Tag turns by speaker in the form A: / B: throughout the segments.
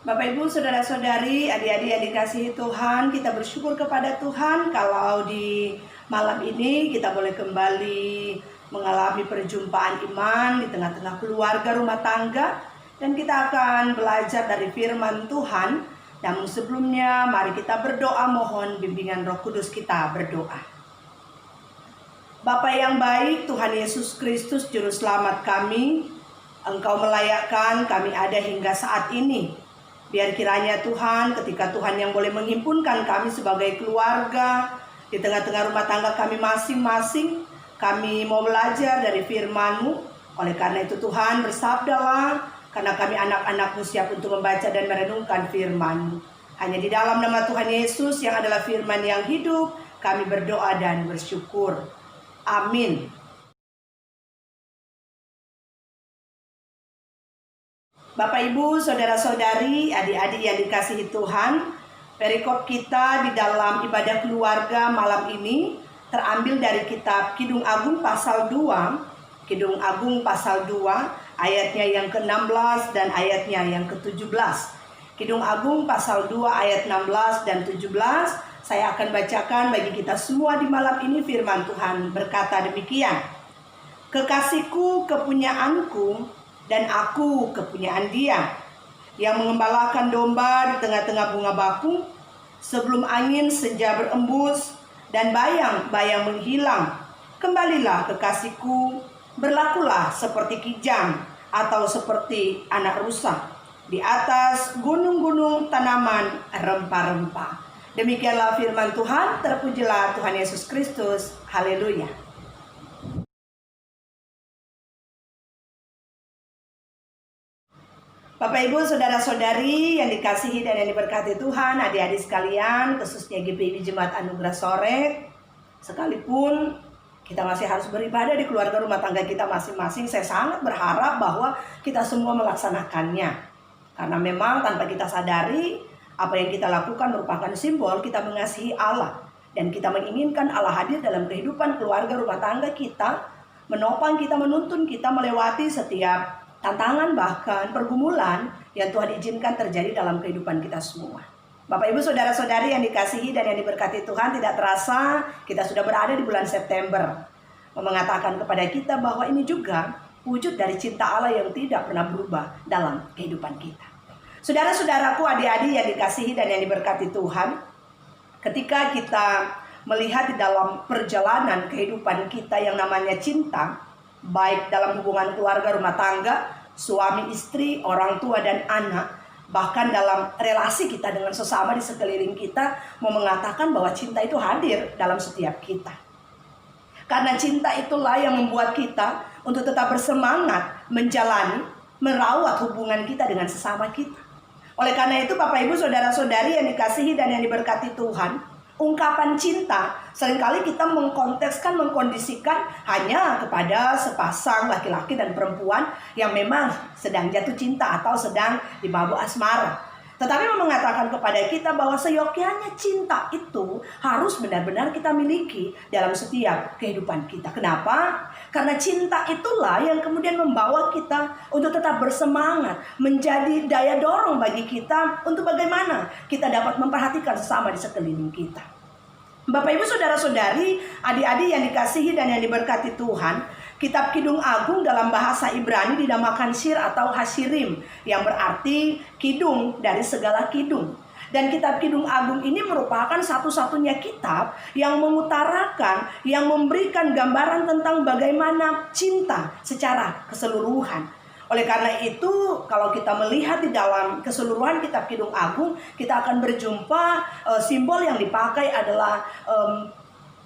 A: Bapak Ibu, saudara-saudari, adik-adik yang dikasihi Tuhan, kita bersyukur kepada Tuhan kalau di malam ini kita boleh kembali mengalami perjumpaan iman di tengah-tengah keluarga rumah tangga, dan kita akan belajar dari firman Tuhan. Namun sebelumnya mari kita berdoa, mohon bimbingan Roh Kudus. Kita berdoa. Bapa yang baik, Tuhan Yesus Kristus Juru Selamat kami, Engkau melayakkan kami ada hingga saat ini. Biar kiranya Tuhan, ketika Tuhan yang boleh menghimpunkan kami sebagai keluarga di tengah-tengah rumah tangga kami masing-masing, kami mau belajar dari firman-Mu. Oleh karena itu Tuhan, bersabdalah, karena kami anak-anak-Mu siap untuk membaca dan merenungkan firman-Mu. Hanya di dalam nama Tuhan Yesus yang adalah firman yang hidup, kami berdoa dan bersyukur. Amin. Bapak Ibu, saudara-saudari, adik-adik yang dikasihi Tuhan, perikop kita di dalam ibadah keluarga malam ini terambil dari kitab Kidung Agung pasal 2, Kidung Agung pasal 2, ayatnya yang ke-16 dan ayatnya yang ke-17. Kidung Agung pasal 2 ayat 16 dan 17, saya akan bacakan bagi kita semua di malam ini. Firman Tuhan berkata demikian. Kekasihku kepunyaanku, dan aku kepunyaan Dia, yang mengembalakan domba di tengah-tengah bunga bakung, sebelum angin senja berembus dan bayang-bayang menghilang. Kembalilah kekasihku, berlakulah seperti kijang atau seperti anak rusa di atas gunung-gunung tanaman rempah-rempah. Demikianlah firman Tuhan. Terpujilah Tuhan Yesus Kristus. Haleluya. Bapak Ibu, saudara-saudari yang dikasihi dan yang diberkati Tuhan, adik-adik sekalian, khususnya GPIB Jemaat Anugerah Sorek, sekalipun kita masih harus beribadah di keluarga rumah tangga kita masing-masing, saya sangat berharap bahwa kita semua melaksanakannya. Karena memang tanpa kita sadari, apa yang kita lakukan merupakan simbol kita mengasihi Allah. Dan kita menginginkan Allah hadir dalam kehidupan keluarga rumah tangga kita, menopang kita, menuntun kita melewati setiap tantangan bahkan pergumulan yang Tuhan izinkan terjadi dalam kehidupan kita semua. Bapak Ibu, saudara-saudari yang dikasihi dan yang diberkati Tuhan, tidak terasa kita sudah berada di bulan September, mengatakan kepada kita bahwa ini juga wujud dari cinta Allah yang tidak pernah berubah dalam kehidupan kita. Saudara-saudaraku, adik-adik yang dikasihi dan yang diberkati Tuhan, ketika kita melihat di dalam perjalanan kehidupan kita yang namanya cinta, baik dalam hubungan keluarga rumah tangga, suami istri, orang tua dan anak, bahkan dalam relasi kita dengan sesama di sekeliling kita, mau mengatakan bahwa cinta itu hadir dalam setiap kita. Karena cinta itulah yang membuat kita untuk tetap bersemangat menjalani, merawat hubungan kita dengan sesama kita. Oleh karena itu Bapak Ibu, saudara-saudari yang dikasihi dan yang diberkati Tuhan, ungkapan cinta seringkali kita mengkontekskan, mengkondisikan hanya kepada sepasang laki-laki dan perempuan yang memang sedang jatuh cinta atau sedang dimabuk asmara. Tetapi mengatakan kepada kita bahwa seyogyanya cinta itu harus benar-benar kita miliki dalam setiap kehidupan kita. Kenapa? Karena cinta itulah yang kemudian membawa kita untuk tetap bersemangat, menjadi daya dorong bagi kita untuk bagaimana kita dapat memperhatikan sesama di sekeliling kita. Bapak Ibu, saudara-saudari, adik-adik yang dikasihi dan yang diberkati Tuhan, kitab Kidung Agung dalam bahasa Ibrani dinamakan Shir atau Hashirim, yang berarti kidung dari segala kidung. Dan kitab Kidung Agung ini merupakan satu-satunya kitab yang mengutarakan, yang memberikan gambaran tentang bagaimana cinta secara keseluruhan. Oleh karena itu, kalau kita melihat di dalam keseluruhan kitab Kidung Agung, kita akan berjumpa simbol yang dipakai adalah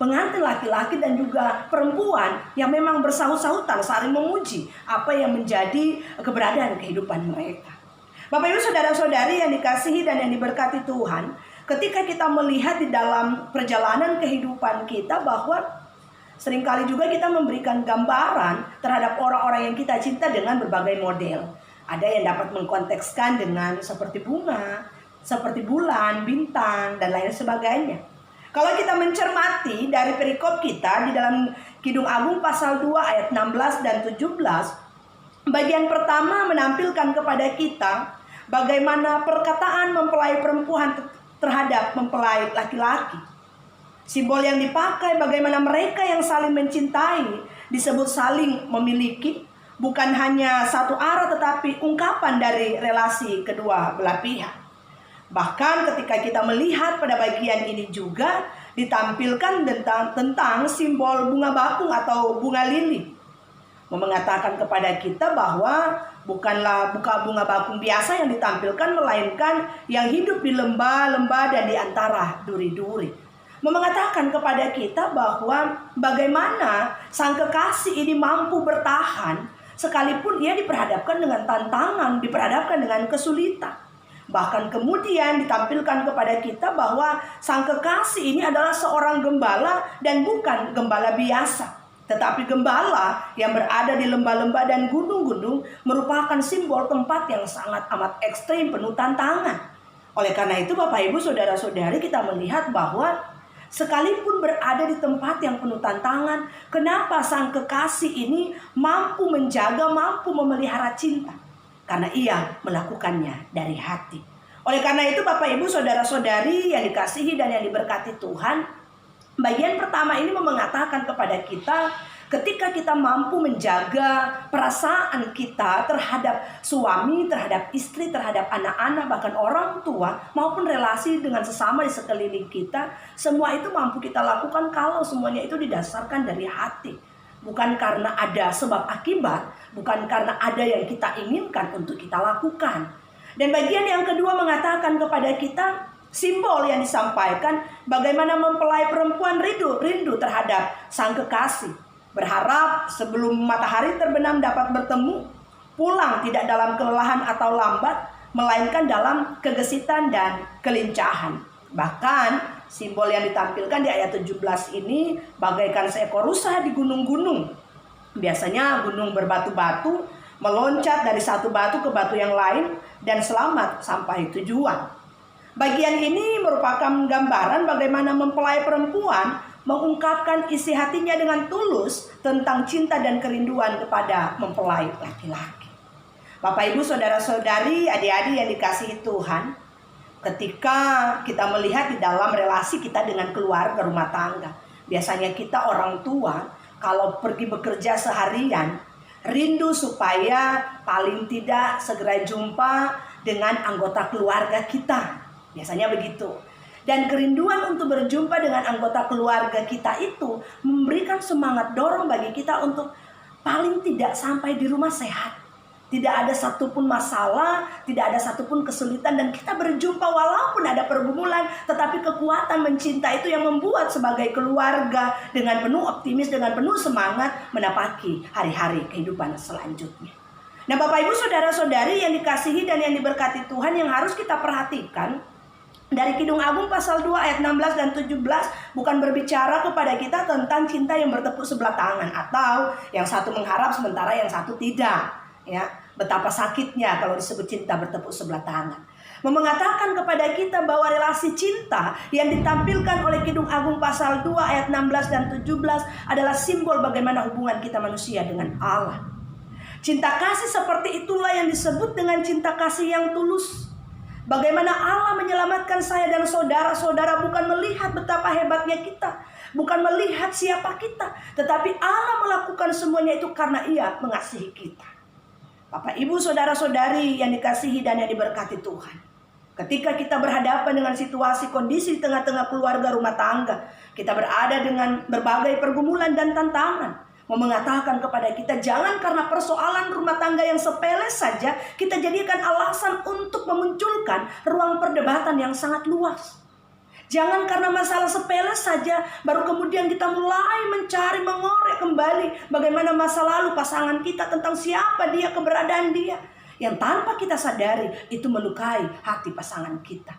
A: pengantin laki-laki dan juga perempuan yang memang bersahut-sahutan saling memuji apa yang menjadi keberadaan kehidupan mereka. Bapak Ibu, saudara-saudari yang dikasihi dan yang diberkati Tuhan, ketika kita melihat di dalam perjalanan kehidupan kita bahwa seringkali juga kita memberikan gambaran terhadap orang-orang yang kita cinta dengan berbagai model. Ada yang dapat mengkontekskan dengan seperti bunga, seperti bulan, bintang, dan lain sebagainya. Kalau kita mencermati dari perikop kita di dalam Kidung Agung pasal 2 ayat 16 dan 17, bagian pertama menampilkan kepada kita bagaimana perkataan mempelai perempuan terhadap mempelai laki-laki. Simbol yang dipakai bagaimana mereka yang saling mencintai disebut saling memiliki, bukan hanya satu arah tetapi ungkapan dari relasi kedua belah pihak. Bahkan ketika kita melihat pada bagian ini juga ditampilkan tentang simbol bunga bakung atau bunga lili, mengatakan kepada kita bahwa bukanlah bunga bakung biasa yang ditampilkan, melainkan yang hidup di lembah-lembah dan di antara duri-duri. Mengatakan kepada kita bahwa bagaimana sang kekasih ini mampu bertahan sekalipun ia diperhadapkan dengan tantangan, diperhadapkan dengan kesulitan. Bahkan kemudian ditampilkan kepada kita bahwa sang kekasih ini adalah seorang gembala dan bukan gembala biasa, tetapi gembala yang berada di lembah-lembah dan gunung-gunung, merupakan simbol tempat yang sangat amat ekstrim, penuh tantangan. Oleh karena itu Bapak Ibu Saudara-saudari, kita melihat bahwa sekalipun berada di tempat yang penuh tantangan, kenapa sang kekasih ini mampu menjaga, mampu memelihara cinta? Karena ia melakukannya dari hati. Oleh karena itu Bapak Ibu Saudara-saudari yang dikasihi dan yang diberkati Tuhan, bagian pertama ini mengatakan kepada kita, ketika kita mampu menjaga perasaan kita terhadap suami, terhadap istri, terhadap anak-anak, bahkan orang tua, maupun relasi dengan sesama di sekeliling kita, semua itu mampu kita lakukan kalau semuanya itu didasarkan dari hati. Bukan karena ada sebab akibat, bukan karena ada yang kita inginkan untuk kita lakukan. Dan bagian yang kedua mengatakan kepada kita, simbol yang disampaikan bagaimana mempelai perempuan rindu terhadap sang kekasih. Berharap sebelum matahari terbenam dapat bertemu, pulang tidak dalam kelelahan atau lambat, melainkan dalam kegesitan dan kelincahan. Bahkan simbol yang ditampilkan di ayat 17 ini bagaikan seekor rusa di gunung-gunung. Biasanya gunung berbatu-batu, meloncat dari satu batu ke batu yang lain dan selamat sampai tujuan. Bagian ini merupakan gambaran bagaimana mempelai perempuan mengungkapkan isi hatinya dengan tulus tentang cinta dan kerinduan kepada mempelai laki-laki. Bapak Ibu Saudara-saudari, adik-adik yang dikasihi Tuhan, ketika kita melihat di dalam relasi kita dengan keluarga rumah tangga, biasanya kita orang tua kalau pergi bekerja seharian, rindu supaya paling tidak segera jumpa dengan anggota keluarga kita. Biasanya begitu. Dan kerinduan untuk berjumpa dengan anggota keluarga kita itu memberikan semangat dorong bagi kita untuk paling tidak sampai di rumah sehat. Tidak ada satupun masalah, tidak ada satupun kesulitan, dan kita berjumpa walaupun ada pergumulan, tetapi kekuatan mencinta itu yang membuat sebagai keluarga dengan penuh optimis, dengan penuh semangat menapaki hari-hari kehidupan selanjutnya. Nah Bapak Ibu Saudara-saudari yang dikasihi dan yang diberkati Tuhan, yang harus kita perhatikan dari Kidung Agung pasal 2 ayat 16 dan 17 bukan berbicara kepada kita tentang cinta yang bertepuk sebelah tangan, atau yang satu mengharap sementara yang satu tidak. Ya, betapa sakitnya kalau disebut cinta bertepuk sebelah tangan. Mengatakan kepada kita bahwa relasi cinta yang ditampilkan oleh Kidung Agung pasal 2 ayat 16 dan 17 adalah simbol bagaimana hubungan kita manusia dengan Allah. Cinta kasih seperti itulah yang disebut dengan cinta kasih yang tulus. Bagaimana Allah menyelamatkan saya dan saudara-saudara bukan melihat betapa hebatnya kita, bukan melihat siapa kita, tetapi Allah melakukan semuanya itu karena Ia mengasihi kita. Bapak Ibu Saudara-saudari yang dikasihi dan yang diberkati Tuhan, ketika kita berhadapan dengan situasi kondisi di tengah-tengah keluarga rumah tangga, kita berada dengan berbagai pergumulan dan tantangan, mengatakan kepada kita, jangan karena persoalan rumah tangga yang sepele saja kita jadikan alasan untuk memunculkan ruang perdebatan yang sangat luas. Jangan karena masalah sepele saja baru kemudian kita mulai mencari, mengorek kembali bagaimana masa lalu pasangan kita, tentang siapa dia, keberadaan dia, yang tanpa kita sadari itu melukai hati pasangan kita.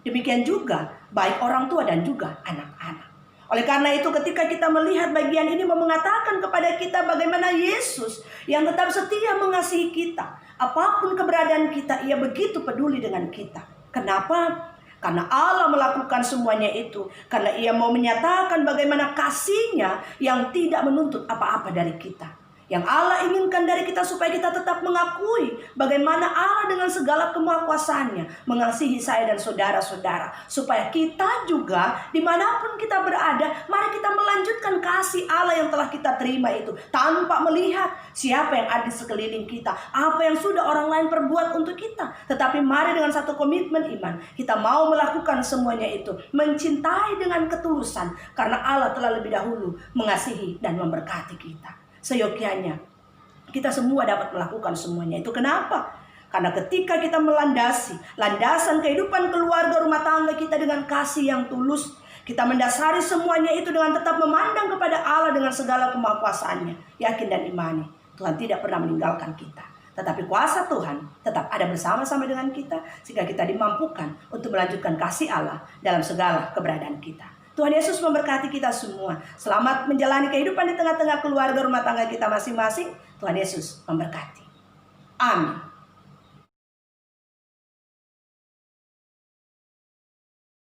A: Demikian juga baik orang tua dan juga anak-anak. Oleh karena itu ketika kita melihat bagian ini mengatakan kepada kita bagaimana Yesus yang tetap setia mengasihi kita, apapun keberadaan kita, Ia begitu peduli dengan kita. Kenapa? Karena Allah melakukan semuanya itu karena Ia mau menyatakan bagaimana kasih-Nya yang tidak menuntut apa-apa dari kita, Yang Allah inginkan dari kita supaya kita tetap mengakui bagaimana Allah dengan segala kemahakuasaannya mengasihi saya dan saudara-saudara. Supaya kita juga dimanapun kita berada, mari kita melanjutkan kasih Allah yang telah kita terima itu. Tanpa melihat siapa yang ada di sekeliling kita, apa yang sudah orang lain perbuat untuk kita. Tetapi mari dengan satu komitmen iman, kita mau melakukan semuanya itu. Mencintai dengan ketulusan, karena Allah telah lebih dahulu mengasihi dan memberkati kita. Seyogyanya kita semua dapat melakukan semuanya itu. Kenapa? Karena ketika kita melandasi landasan kehidupan keluarga rumah tangga kita dengan kasih yang tulus, kita mendasari semuanya itu dengan tetap memandang kepada Allah dengan segala kemahakuasaannya, yakin dan imani Tuhan tidak pernah meninggalkan kita, tetapi kuasa Tuhan tetap ada bersama-sama dengan kita, sehingga kita dimampukan untuk melanjutkan kasih Allah dalam segala keberadaan kita. Tuhan Yesus memberkati kita semua. Selamat menjalani kehidupan di tengah-tengah keluarga rumah tangga kita masing-masing. Tuhan Yesus memberkati. Amin.